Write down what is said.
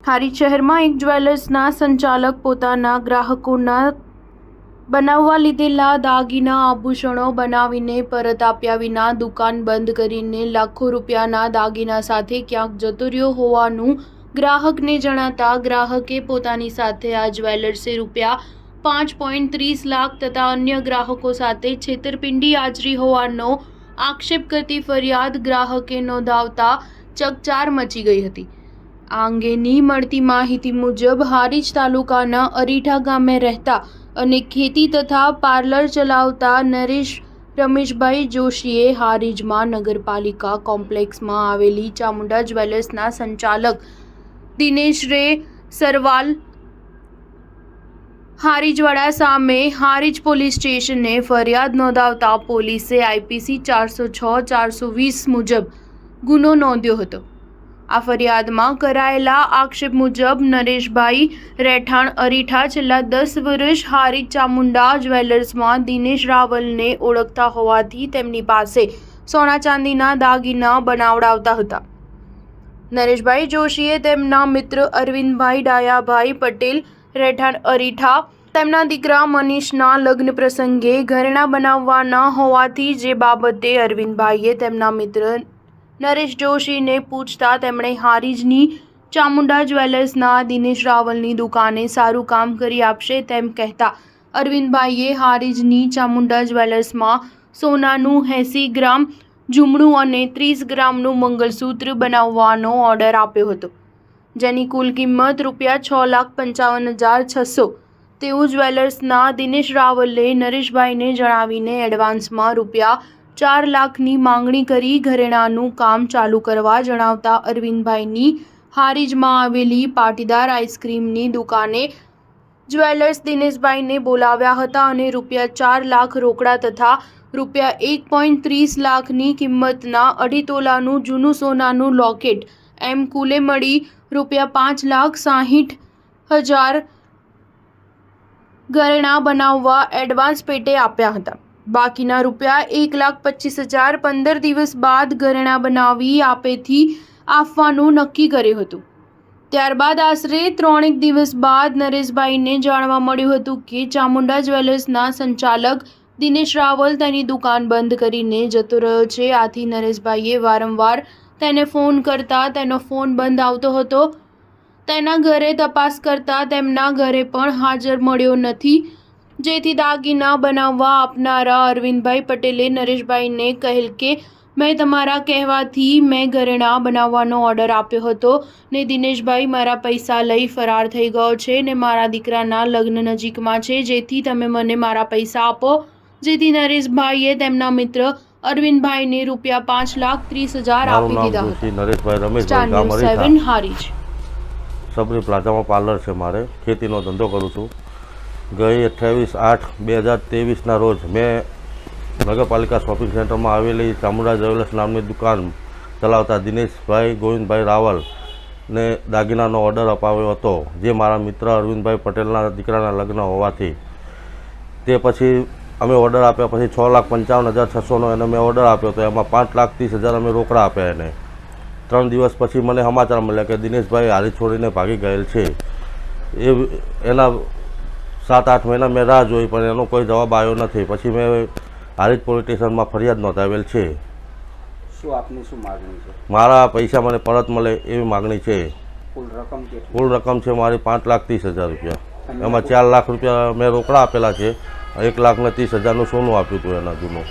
હારીજ શહેરમાં એક જ્વેલર્સના સંચાલક પોતાના ગ્રાહકોના બનાવવા લીધેલા દાગીના આભૂષણો બનાવીને પરત આપ્યા વિના દુકાન બંધ કરીને લાખો રૂપિયાના દાગીના સાથે ક્યાંક જતો રહ્યો હોવાનું ગ્રાહકને જણાતા ગ્રાહકે પોતાની સાથે આ જ્વેલર્સે રૂપિયા 5.30 લાખ તથા અન્ય ગ્રાહકો સાથે છેતરપિંડી આચરી હોવાનો આક્ષેપ કરતી ફરિયાદ ગ્રાહકે નોંધાવતા ચકચાર મચી ગઈ હતી। આ અંગેની મળતી માહિતી મુજબ હારીજ તાલુકાના અરીઠા ગામે રહેતા અને ખેતી તથા પાર્લર ચલાવતા નરેશ રમેશભાઈ જોશીએ હારીજમાં નગરપાલિકા કોમ્પ્લેક્સમાં આવેલી ચામુંડા જ્વેલર્સના સંચાલક દિનેશ રે સરવાલ હારીજવાડા સામે હારીજ પોલીસ સ્ટેશને ફરિયાદ નોંધાવતા પોલીસે આઈપીસી 406-420 મુજબ ગુનો નોંધ્યો હતો। આ ફરિયાદમાં કરાયેલા આક્ષેપ મુજબ નરેશભાઈ રહેઠાણ અરીઠા છેલ્લા 10 વર્ષ હારીજ ચામુંડા જ્વેલર્સમાં દિનેશ રાવલને ઓળખતા હોવાથી તેમની પાસે સોના ચાંદીના દાગીના બનાવડાવતા હતા। નરેશભાઈ જોશીએ તેમના મિત્ર અરવિંદભાઈ ડાયાભાઈ પટેલ રહેઠાણ અરીઠા તેમના દીકરા મનીષના લગ્ન પ્રસંગે ઘરેણાં બનાવવાના હોવાથી જે બાબતે અરવિંદભાઈએ તેમના મિત્ર નરેશ જોશીને પૂછતા તેમણે હારીજની ચામુંડા જ્વેલર્સના દિનેશ રાવલની દુકાને સારું કામ કરી આપશે તેમ કહેતા અરવિંદભાઈએ હારીજની ચામુંડા જ્વેલર્સમાં સોનાનું 80 ગ્રામ ઝૂમણું અને 30 ગ્રામનું મંગલસૂત્ર બનાવવાનો ઓર્ડર આપ્યો હતો, જેની કુલ કિંમત રૂપિયા 6,55,600 તેવું જ્વેલર્સના દિનેશ રાવલે નરેશભાઈને જણાવીને એડવાન્સમાં રૂપિયા 4 લાખની માંગણી કરી ઘરેણાંનું કામ ચાલુ કરવા જણાવતા અરવિંદભાઈની હારીજમાં આવેલી પાટીદાર આઈસ્ક્રીમની દુકાને જ્વેલર્સ દિનેશભાઈને બોલાવ્યા હતા અને રૂપિયા 4 લાખ રોકડા તથા રૂપિયા 1.30 લાખની કિંમતના 2.5 તોલાનું જૂનું સોનાનું લોકેટ એમ કુલે મળી રૂપિયા 5,60,000 ઘરેણાં બનાવવા એડવાન્સ પેટે આપ્યા હતા। બાકીના રૂપિયા 1,25,000 15 દિવસ બાદ ઘરેણાં બનાવી આપેથી આપવાનું નક્કી કર્યું હતું। ત્યારબાદ આશરે 3 દિવસ બાદ નરેશભાઈને જાણવા મળ્યું હતું કે ચામુંડા જ્વેલર્સના સંચાલક દિનેશ રાવલ તેની દુકાન બંધ કરીને જતો રહ્યો છે। આથી નરેશભાઈએ વારંવાર તેને ફોન કરતા તેનો ફોન બંધ આવતો હતો। તેના ઘરે તપાસ કરતા તેમના ઘરે પણ હાજર મળ્યો નથી, જેથી દાગીના બનાવવા આપનારા અરવિંદભાઈ પટેલે નરેશભાઈને કહેલ કે મેં તમારા કહેવાથી મેં ઘરેણાં બનાવવાનો ઓર્ડર આપ્યો હતો ને દિનેશભાઈ મારા પૈસા લઈ ફરાર થઈ ગયો છે ને મારા દીકરાના લગ્ન નજીકમાં છે, જેથી તમે મને મારા પૈસા આપો। જેથી નરેશભાઈએ તેમના મિત્ર અરવિંદભાઈને રૂપિયા 5,30,000 આપી દીધા હતા। નરેશભાઈ રમેશભાઈ 7 હારીજ સબરી પ્લાઝામાં પાર્લર છે, મારે ખેતીનો ધંધો કરું છું। ગઈ 28/8/2023ના રોજ મેં નગરપાલિકા શોપિંગ સેન્ટરમાં આવેલી ચામુંડા જ્વેલર્સ નામની દુકાન ચલાવતા દિનેશભાઈ ગોવિંદભાઈ રાવલ ને દાગીનાનો ઓર્ડર અપાવ્યો હતો, જે મારા મિત્ર અરવિંદભાઈ પટેલના દીકરાના લગ્ન હોવાથી તે પછી અમે ઓર્ડર આપ્યા પછી 6,55,600નો એને મેં ઓર્ડર આપ્યો હતો। એમાં 5,30,000 અમે રોકડા આપ્યા એને। 3 દિવસ પછી મને સમાચાર મળ્યા કે દિનેશભાઈ હારીજ છોડીને ભાગી ગયેલ છે। એના 7-8 મહિના મેં રાહ જોઈ પણ એનો કોઈ જવાબ આવ્યો નથી। પછી મેં હારીજ પોલીસ સ્ટેશનમાં ફરિયાદ નોંધાવેલ છે। શું આપની શું માગણી છે? મારા પૈસા મને પરત મળે એવી માગણી છે। કુલ રકમ છે મારી 5,30,000 રૂપિયા। એમાં 4 લાખ રૂપિયા મેં રોકડા આપેલા છે, 1,30,000નું સોનું આપ્યું હતું એના જૂનું।